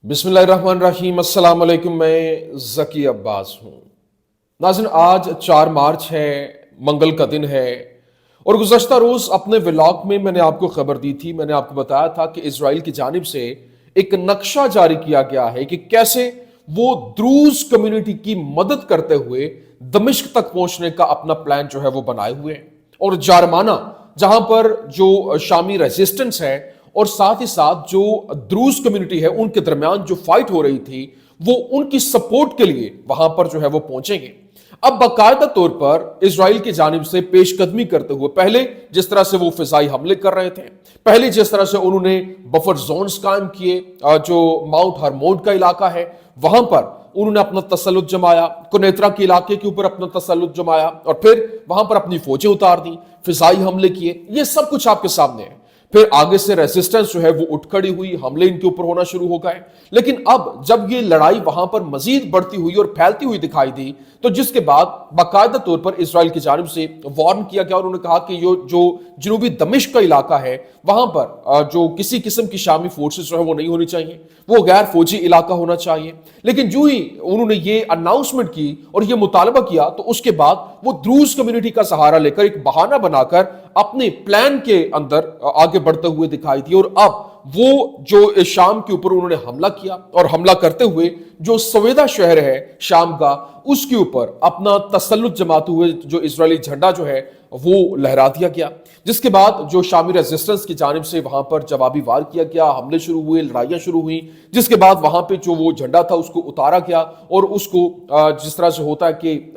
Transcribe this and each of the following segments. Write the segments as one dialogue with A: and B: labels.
A: बिस्मिल्लाहिर्रहमानिर्रहीम। अस्सलाम वालेकुम। मैं ज़की अब्बास हूँ। नाज़रीन, आज 4 मार्च है, मंगल का दिन है। और गुज़श्ता रोज़ अपने व्लॉग में मैंने आपको खबर दी थी, मैंने आपको बताया था कि इजराइल की जानिब से एक नक्शा जारी किया गया है कि कैसे वो द्रूज कम्युनिटी की मदद करते हुए दमिश्क तक पहुंचने का अपना प्लान जो है वो बनाए हुए हैं। और जारमाना, जहां पर जो शामी रेजिस्टेंस है और साथ ही साथ जो द्रूज कम्युनिटी है उनके दरमियान जो फाइट हो रही थी, वो उनकी सपोर्ट के लिए वहां पर जो है वो पहुंचेंगे। अब बाकायदा तौर पर इजराइल की जानिब से पेशकदमी करते हुए, पहले जिस तरह से वो फिजाई हमले कर रहे थे, पहले जिस तरह से उन्होंने बफर जोन्स कायम किए, जो माउंट हरमोन का इलाका है वहां पर उन्होंने अपना तसल्लुत जमाया, कुनेत्रा के इलाके के ऊपर अपना तसल्लुत जमाया और फिर वहां पर अपनी फौजें उतार दी, फिजाई हमले किए, ये सब कुछ आपके सामने है। फिर आगे से रेजिस्टेंस जो है वो उठ खड़ी हुई, हमले इनके ऊपर होना शुरू हो गए। लेकिन अब जब ये लड़ाई वहां पर मजीद बढ़ती हुई और फैलती हुई दिखाई दी, तो जिसके बाद बाकायदा तौर पर इजराइल की जानिब से वार्न किया गया और उन्होंने कहा कि जो जनूबी दमिश्क का इलाका है वहां पर जो किसी किस्म की शामी फोर्सेस जो है वो नहीं होनी चाहिए, वो गैर फौजी इलाका होना चाहिए। लेकिन जो ही उन्होंने ये अनाउंसमेंट की और ये मुतालबा किया, तो उसके बाद वो द्रूज कम्युनिटी का सहारा लेकर एक बहाना बनाकर अपने प्लान के अंदर आगे बढ़ते हुए दिखाई दी। और अब वो जो शाम के ऊपर उन्होंने हमला किया और हमला करते हुए जो सवेदा शहर है शाम का, उसके ऊपर अपना तसल्लुत जमाते हुए जो इजरायली झंडा जो है वो लहरा दिया गया। जिसके बाद जो शामी रेजिस्टेंस की जानिब से वहां पर जवाबी वार किया गया, हमले शुरू हुए, लड़ाइयां शुरू हुई। जिसके बाद वहां पे जो वो झंडा था उसको उतारा गया और उसको जिस तरह से होता है कि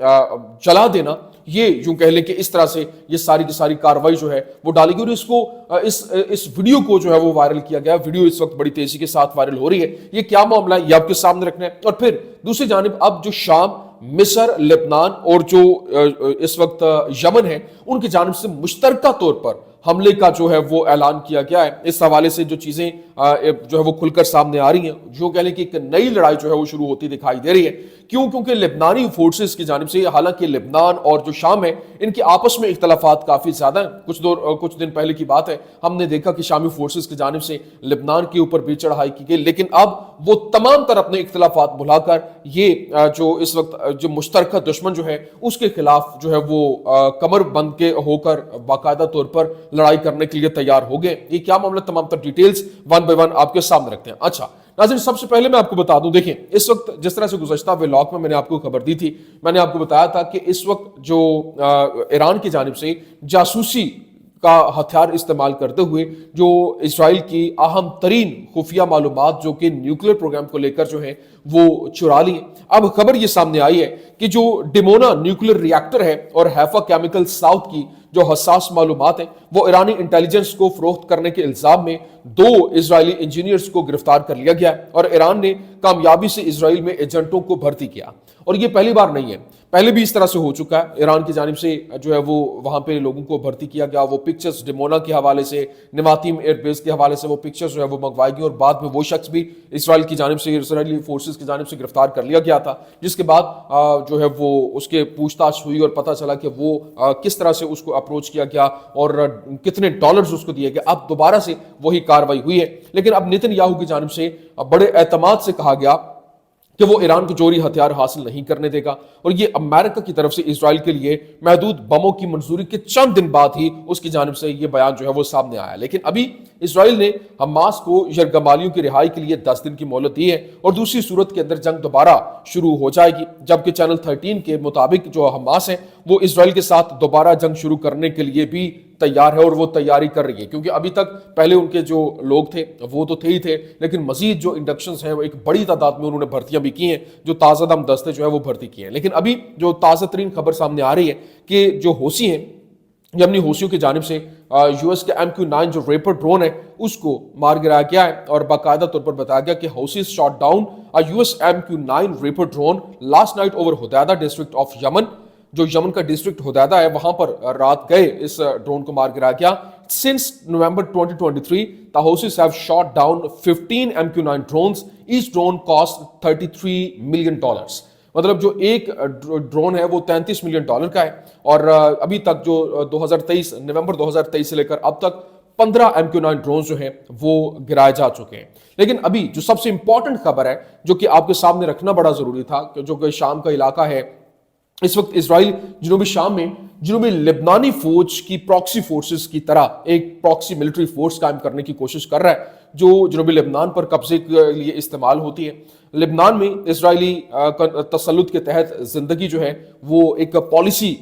A: जला देना, ये यूं कह लें कि इस तरह से ये सारी की सारी कार्रवाई जो है वो डाली गई। और इसको इस वीडियो को जो है वो वायरल किया गया। वीडियो इस वक्त बड़ी तेजी के साथ वायरल हो रही है। ये क्या मामला है ये आपके सामने रखना है। और फिर दूसरी जानिब अब जो शाम, मिस्र, लेबनान और जो इस वक्त यमन है, उनकी जानिब से मुश्तरका तौर पर हमले का जो है वो ऐलान किया गया है। इस हवाले से जो चीजें जो है वो खुलकर सामने आ रही हैं, जो कह लें कि एक नई लड़ाई जो है वो शुरू होती दिखाई दे रही है। क्यों? क्योंकि लेबनानी फोर्सेस की जानिब से, हालांकि लेबनान और जो शाम है इनके आपस में इख्तलाफात काफी ज्यादा हैं। कुछ दिन पहले की बात है, हमने देखा कि शामी फोर्सेस की जानिब से लेबनान के ऊपर भी चढ़ाई की गई। लेकिन अब वो तमाम तरह अपने इख्तलाफात भुलाकर ये जो इस वक्त जो मुश्तरका दुश्मन जो है उसके खिलाफ जो है वो कमर बंद के होकर बाकायदा तौर पर लड़ाई करने के लिए तैयार हो गए। ये क्या मामला, तमाम तर डिटेल्स वन बाय वन आपके सामने रखते हैं। अच्छा नाज़रीन, सबसे पहले मैं आपको बता दूं, देखिए इस वक्त जिस तरह से गुज़श्ता व्लॉग में मैंने आपको खबर दी थी, मैंने आपको बताया था कि इस वक्त जो ईरान की जानिब से जासूसी का हथियार इस्तेमाल करते हुए जो इजराइल की अहम तरीन खुफिया मालूमात जो कि न्यूक्लियर प्रोग्राम को लेकर जो है वो चुरा ली। अब खबर ये सामने आई है कि जो डिमोना न्यूक्लियर रिएक्टर है और हैफा केमिकल साउथ की जो हसास मालूमात है, वो ईरानी इंटेलिजेंस को फरोख्त करने के इल्जाम में 2 इजरायली इंजीनियर्स को गिरफ्तार कर लिया गया और ईरान ने कामयाबी से इजराइल में एजेंटों को भर्ती किया। और ये पहली बार नहीं है, पहले भी इस तरह से हो चुका है। ईरान की जानिब से जो है वो वहां पे लोगों को भर्ती किया गया। वो पिक्चर्स डिमोना के हवाले से, नवातीम एयरबेस के हवाले से वो पिक्चर्स जो है वो मंगवाई गई और बाद में वो शख्स भी इजराइल की जानिब से, इजरायली फोर्सेस की जानिब से गिरफ्तार कर लिया गया था। जिसके बाद जो है वो उसके पूछताछ हुई और पता चला कि वो किस तरह से उसको अप्रोच किया गया और कितने डॉलर्स उसको दिए गए। अब दोबारा से वही कार्रवाई हुई है। लेकिन अब नेतन्याहू की जानिब से बड़े एतमाद से कहा गया कि वो ईरान को जोरी हथियार हासिल नहीं करने देगा। और ये अमेरिका की तरफ से इजराइल के लिए महदूद बमों की मंजूरी के चंद दिन बाद ही उसकी जानिब से ये बयान जो है वो सामने आया। लेकिन अभी इजराइल ने हमास को यरगमालियों की रिहाई के लिए 10 दिन की मोहलत दी है और दूसरी सूरत के अंदर जंग दोबारा शुरू हो जाएगी। जबकि चैनल 13 के मुताबिक जो हमास है वो इजराइल के साथ दोबारा जंग शुरू करने के लिए भी तैयार है और वो तैयारी कर रही है। क्योंकि अभी तक पहले उनके जो लोग थे वो तो थे ही थे, लेकिन मजीद जो इंडक्शंस हैं वो एक बड़ी तादाद में उन्होंने भर्तियां भी की हैं, जो ताज़ा दम दस्ते जो है वो भर्ती किए हैं। लेकिन अभी जो ताज़ा तरीन खबर सामने आ रही है कि जो हौसी हैं, यमनी हौसियों की जानिब से यूएस के MQ-9 जो रेपर ड्रोन है उसको मार गिराया गया है और बाकायदा तौर पर बताया गया कि Houthis shot down US MQ-9 Reaper drone last night over Hodeidah district of Yemen. जो यमन का डिस्ट्रिक्ट हुदैदा है वहां पर रात गए इस ड्रोन को मार गिराया गया। Since November 2023, the Houthis have shot down 15 MQ-9 drones. Each drone cost $33 million. मतलब जो एक ड्रोन है वो $33 मिलियन का है। और अभी तक जो 2023 नवंबर 2023 से लेकर अब तक 15 MQ-9 ڈرون جو ہیں وہ گرائے جا چکے ہیں۔ لیکن ابھی جو سب سے امپورٹنٹ خبر ہے جو کہ آپ کے سامنے رکھنا بڑا ضروری تھا، جو کہ شام کا علاقہ ہے، اس وقت اسرائیل جنوبی شام میں جنوبی لبنانی فوج کی پراکسی فورسز کی طرح ایک پراکسی ملٹری فورس قائم کرنے کی کوشش کر رہا ہے جو جنوبی لبنان پر قبضے کے لیے استعمال ہوتی ہے۔ لبنان میں اسرائیلی تسلط کے تحت زندگی جو ہے وہ ایک پالیسی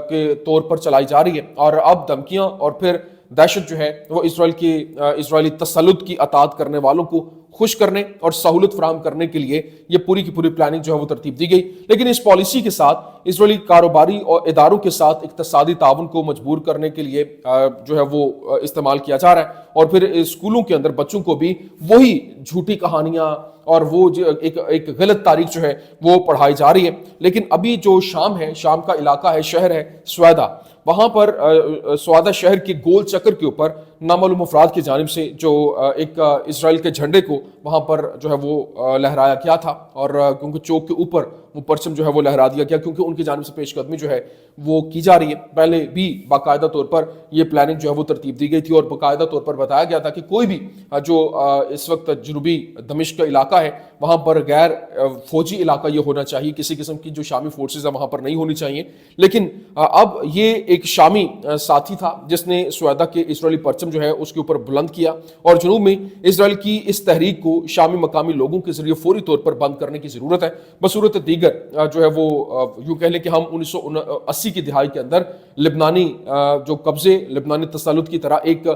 A: کے طور پر چلائی جا رہی ہے، اور اب دھمکیاں اور پھر دہشت جو ہے وہ اسرائیلی تسلط کی اطاعت کرنے والوں کو خوش کرنے اور سہولت فراہم کرنے کے لیے یہ پوری کی پوری پلاننگ جو ہے وہ ترتیب دی گئی۔ لیکن اس پالیسی کے ساتھ اسرائیلی کاروباری اور اداروں کے ساتھ اقتصادی تعاون کو مجبور کرنے کے لیے جو ہے وہ استعمال کیا جا رہا ہے، اور پھر اسکولوں کے اندر بچوں کو بھی وہی جھوٹی کہانیاں اور وہ ایک غلط تاریخ جو ہے وہ پڑھائی جا رہی ہے۔ لیکن ابھی جو شام ہے، شام کا علاقہ ہے، شہر ہے سویدا، وہاں پر سویدا شہر کے گول چکر کے اوپر نامعلوم افراد کی جانب سے جو ایک اسرائیل کے جھنڈے کو وہاں پر جو ہے وہ لہرایا گیا تھا، اور کیونکہ چوک کے اوپر وہ پرچم جو ہے وہ لہرا دیا گیا کیونکہ ان کی جانب سے پیش قدمی جو ہے وہ کی جا رہی ہے۔ پہلے بھی باقاعدہ طور پر یہ پلاننگ جو ہے وہ ترتیب دی گئی تھی، اور باقاعدہ طور پر بتایا گیا تھا کہ کوئی بھی جو اس وقت جنوبی دمشق کا علاقہ ہے وہاں پر غیر فوجی علاقہ یہ ہونا چاہیے، کسی قسم کی جو شامی فورسز ہیں وہاں پر نہیں ہونی چاہیے۔ لیکن اب یہ ایک شامی ساتھی تھا جس نے سویدا کے اسرائیلی پرچم جو ہے اس کے اوپر بلند کیا، اور جنوب میں اسرائیل کی اس تحریک کو شامی مقامی لوگوں کے ذریعے فوری طور پر بند کرنے کی ضرورت ہے۔ بصورت دیگر جو ہے وہ یوں کہہ لیں کہ ہم 1980 کی دہائی کے اندر لبنانی جو قبضے، لبنانی تسلط کی طرح ایک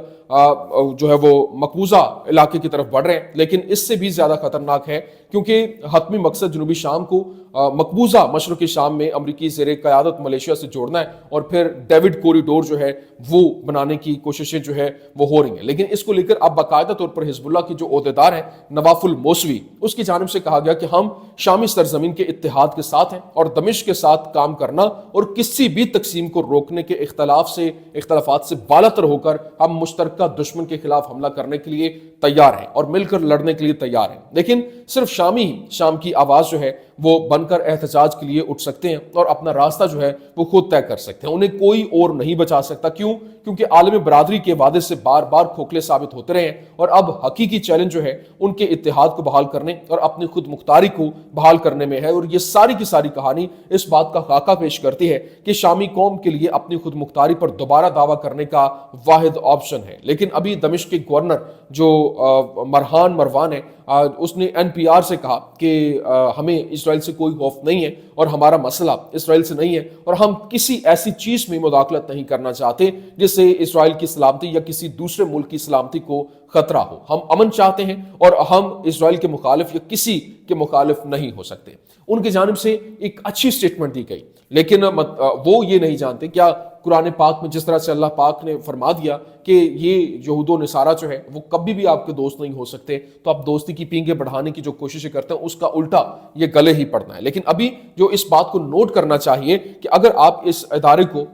A: جو ہے وہ مقبوضہ علاقے کی طرف بڑھ رہے ہیں، لیکن اس سے بھی زیادہ خطرناک ہے کیونکہ حتمی مقصد جنوبی شام کو مقبوضہ مشرقی شام میں امریکی زیر قیادت ملیشیا سے جوڑنا ہے، اور پھر ڈیوڈ کوریڈور جو ہے وہ بنانے کی کوششیں جو ہے وہ ہو رہی ہیں۔ لیکن اس کو لے کر اب باقاعدہ طور پر حزب اللہ کی جو عہدیدار ہیں نواف الموسوی، اس کی جانب سے کہا گیا کہ ہم شامی سرزمین کے اتحاد کے ساتھ ہیں اور دمشق کے ساتھ کام کرنا اور کسی بھی تقسیم کو روکنے کے اختلافات سے بالاتر ہو کر ہم مشترکہ دشمن کے خلاف حملہ کرنے کے لیے تیار ہیں اور مل کر لڑنے کے لیے تیار ہیں۔ لیکن صرف شام کی آواز جو ہے وہ بن کر احتجاج کے لیے اٹھ سکتے ہیں اور اپنا راستہ جو ہے وہ خود طے کر سکتے ہیں، انہیں کوئی اور نہیں بچا سکتا۔ کیونکہ عالم برادری کے وعدے سے بار بار کھوکھلے ثابت ہوتے رہے ہیں، اور اب حقیقی چیلنج جو ہے ان کے اتحاد کو بحال کرنے اور اپنی خود مختاری کو بحال کرنے میں ہے۔ اور یہ ساری کی ساری کہانی اس بات کا خاکہ پیش کرتی ہے کہ شامی قوم کے لیے اپنی خود مختاری پر دوبارہ دعویٰ کرنے کا واحد آپشن ہے۔ لیکن ابھی دمشق کے گورنر جو مرحان مروان ہے، اس نے NPR سے کہا کہ ہمیں اسرائیل سے کوئی خوف نہیں ہے اور ہمارا مسئلہ اسرائیل سے نہیں ہے، اور ہم کسی ایسی چیز میں مداخلت نہیں کرنا چاہتے جس سے اسرائیل کی سلامتی یا کسی دوسرے ملک کی سلامتی کو خطرہ ہو۔ ہم امن چاہتے ہیں اور ہم اسرائیل کے مخالف یا کسی کے مخالف نہیں ہو سکتے۔ ان کی جانب سے ایک اچھی سٹیٹمنٹ دی گئی، لیکن وہ یہ نہیں جانتے کیا قرآن پاک میں جس طرح سے اللہ پاک نے فرما دیا کہ یہ یہود و نصارہ جو ہے وہ کبھی بھی آپ کے دوست نہیں ہو سکتے، تو آپ دوستی کی پینگیں بڑھانے کی جو کوششیں کرتے ہیں اس کا الٹا یہ گلے ہی پڑنا ہے۔ لیکن ابھی جو اس بات کو نوٹ کرنا چاہیے کہ اگر آپ اس ادارے کو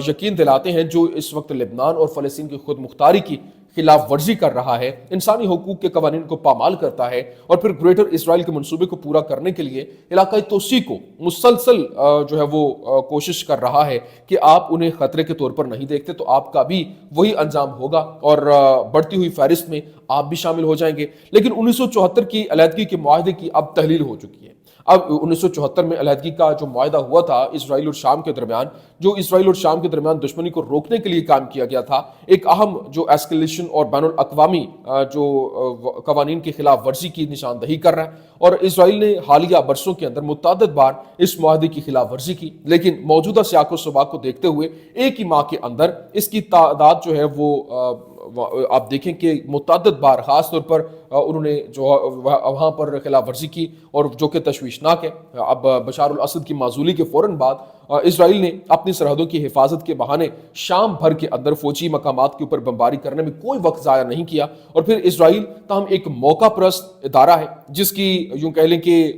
A: یقین دلاتے ہیں جو اس وقت لبنان اور فلسطین کی خود مختاری کی خلاف ورزی کر رہا ہے، انسانی حقوق کے قوانین کو پامال کرتا ہے، اور پھر گریٹر اسرائیل کے منصوبے کو پورا کرنے کے لیے علاقائی توسیع کو مسلسل جو ہے وہ کوشش کر رہا ہے کہ آپ انہیں خطرے کے طور پر نہیں دیکھتے، تو آپ کا بھی وہی انجام ہوگا اور بڑھتی ہوئی فہرست میں آپ بھی شامل ہو جائیں گے۔ لیکن 1974 کی علیحدگی کے معاہدے کی اب تحلیل ہو چکی ہے۔ اب 1974 میں علیحدگی کا جو معاہدہ ہوا تھا اسرائیل اور شام کے درمیان، جو اسرائیل اور شام کے درمیان دشمنی کو روکنے کے لیے کام کیا گیا تھا، ایک اہم جو ایسکیلیشن اور بین الاقوامی جو قوانین کی خلاف ورزی کی نشاندہی کر رہا ہے، اور اسرائیل نے حالیہ برسوں کے اندر متعدد بار اس معاہدے کی خلاف ورزی کی، لیکن موجودہ سیاق و سباق کو دیکھتے ہوئے ایک ہی ماہ کے اندر اس کی تعداد جو ہے وہ آپ دیکھیں کہ متعدد بار خاص طور پر انہوں نے جو وہاں پر خلاف ورزی کی، اور جو کہ تشویشناک ہے۔ اب بشار الاسد کی معزولی کے فوراً بعد اسرائیل نے اپنی سرحدوں کی حفاظت کے بہانے شام بھر کے اندر فوجی مقامات کے اوپر بمباری کرنے میں کوئی وقت ضائع نہیں کیا، اور پھر اسرائیل تاہم ایک موقع پرست ادارہ ہے جس کی یوں کہہ لیں کہ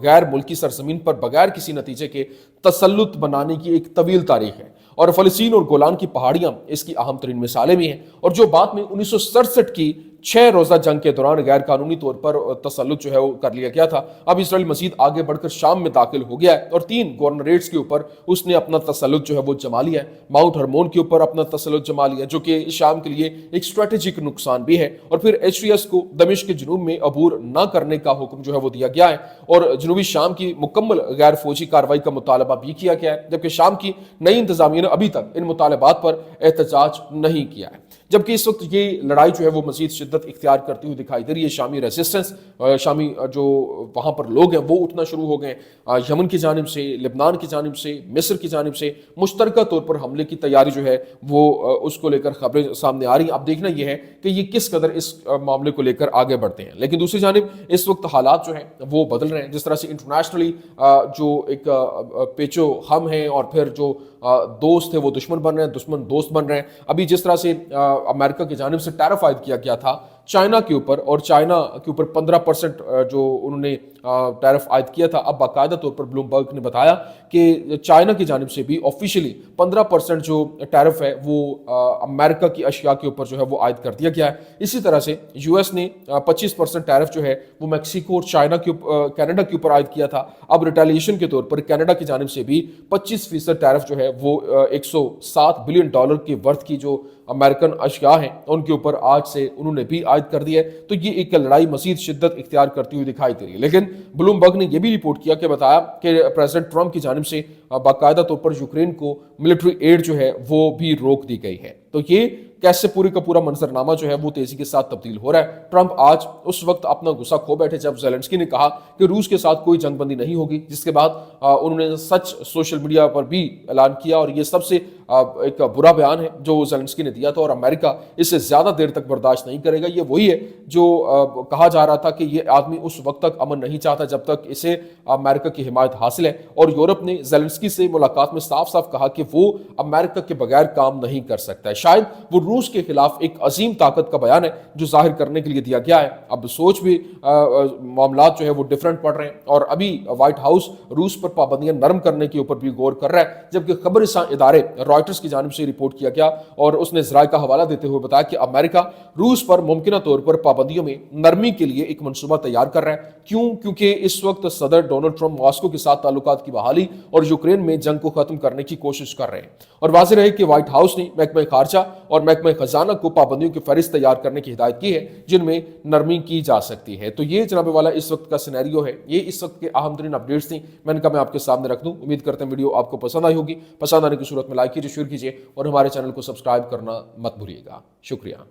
A: غیر ملکی سرزمین پر بغیر کسی نتیجے کے تسلط بنانے کی ایک طویل تاریخ ہے، اور فلسطین اور گولان کی پہاڑیاں اس کی اہم ترین مثالیں بھی ہیں۔ اور جو بات میں 1967 کی 6 रोजा जंग के दौरान गैर कानूनी तौर पर तसल्लुत जो है वो कर लिया गया था। अब इसराइल मजीद आगे बढ़कर शाम में दाखिल हो गया है और 3 गवर्नरेट्स के ऊपर उसने अपना तसल्लुत जो है वो जमा लिया है। माउंट हरमोन के ऊपर अपना तसल्लुत जमा लिया, जो कि शाम के लिए एक स्ट्रेटेजिक नुकसान भी है। और फिर HTS को दमिश्क के जुनूब में अबूर न करने का हुक्म जो है वो दिया गया है और जनूबी शाम की मुकम्मल गैर फौजी कार्रवाई का मुतालबा भी किया गया है, जबकि शाम की नई इंतजामिया ने अभी तक इन मुतालबात पर एहतजाज नहीं किया है। जबकि इस वक्त ये लड़ाई जो है वो मजीद शिद्दत इख्तियार करती हुई दिखाई दे रही है। शामी रेजिस्टेंस, शामी जो वहाँ पर लोग हैं वो उठना शुरू हो गए। यमन की जानिब से, लेबनान की जानिब से, मिस्र की जानिब से मुश्तरका तौर पर हमले की तैयारी जो है वो उसको लेकर खबरें सामने आ रही हैं। अब देखना यह है कि ये किस कदर इस मामले को लेकर आगे बढ़ते हैं। लेकिन दूसरी जानिब इस वक्त हालात जो हैं वो बदल रहे हैं। जिस तरह से इंटरनेशनली जो एक पेचो हम हैं और फिर जो दोस्त है वो दुश्मन बन रहे हैं, दुश्मन दोस्त बन रहे हैं। अभी जिस तरह से अमेरिका की जानिब से टैरिफ आयद किया गया था चाइना के ऊपर, और चाइना के ऊपर 15% जो उन्होंने टैरिफ आयद किया था, अब बाकायदा तौर पर ब्लूमबर्ग ने बताया कि चाइना की जानिब से भी ऑफिशियली 15% जो टैरिफ है वो अमेरिका की अशिया के ऊपर जो है वो आयद कर दिया गया है। इसी तरह से US ने 25% टैरिफ जो है वो मैक्सिको और चाइना के कनाडा के ऊपर आयद किया था। अब रिटेलिएशन के तौर पर कनाडा की जानिब से भी 25% टैरिफ जो है वो $107 बिलियन की वर्थ की जो अमेरिकन अशिया हैं उनके ऊपर आज से उन्होंने भी आयद कर दिया है। तो ये एक लड़ाई मजीद शिद्दत इख्तियार करती हुई दिखाई दे रही है। लेकिन ब्लूमबर्ग ने यह भी रिपोर्ट किया कि बताया कि प्रेसिडेंट ट्रंप की जानिब से बाकायदा तौर पर यूक्रेन को मिलिट्री एड जो है वो भी रोक दी गई है। तो ये कैसे पूरी का पूरा मंजरनामा जो है वो तेजी के साथ तब्दील हो रहा है। ट्रंप आज उस वक्त अपना गुस्सा खो बैठे जब ज़ेलेंस्की ने कहा कि रूस के साथ कोई जंगबंदी नहीं होगी, जिसके बाद उन्होंने सच सोशल मीडिया पर भी ऐलान किया और ये सबसे एक बुरा बयान है जो ज़ेलेंस्की ने दिया था और अमेरिका इससे ज्यादा देर तक बर्दाश्त नहीं करेगा। ये वही है जो कहा जा रहा था कि ये आदमी उस वक्त तक अमन नहीं चाहता जब तक इसे अमेरिका की हिमायत हासिल है। और यूरोप ने ज़ेलेंस्की से मुलाकात में साफ साफ कहा कि वो अमेरिका के बगैर काम नहीं कर सकता है। शायद वो रूस के खिलाफ एक अजीम ताकत का बयान है जो जाहिर करने के लिए दिया गया है। अब सोच भी मामला जो है वो डिफरेंट पड़ रहे हैं और अभी व्हाइट हाउस रूस पर पाबंदियां नरम करने के ऊपर भी गौर कर रहा है, जबकि खबरसां इदारे रॉयटर्स की जानिब से रिपोर्ट किया गया और उसने ज़राए का हवाला देते हुए बताया कि अमेरिका रूस पर मुमकिन तौर पर पाबंदियों में नरमी के लिए एक मनसूबा तैयार कर रहा है। क्यों? क्योंकि इस वक्त सदर डोनाल्ड ट्रंप मॉस्को के साथ ताल्लुकात की बहाली और यूक्रेन में जंग को खत्म करने की कोशिश कर रहे हैं। और वाज़ेह रहे कि व्हाइट हाउस ने महकमा खारजा और महकमा खजाना को पाबंदियों की फहरिस्त तैयार करने की हिदायत की है जिनमें नरमी की जा सकती है। तो ये जनाब वाला इस वक्त का सिनेरियो है। ये इस वक्त के अहम तरीन अपडेट्स थी, मैंने कहा मैं आपके सामने रख दूं। उम्मीद करते हैं वीडियो आपको पसंद आई होगी। पसंद आने की सूरत में लाइक कीजिए, शेयर कीजिए और हमारे चैनल को सब्सक्राइब करना मत भूलिएगा। शुक्रिया।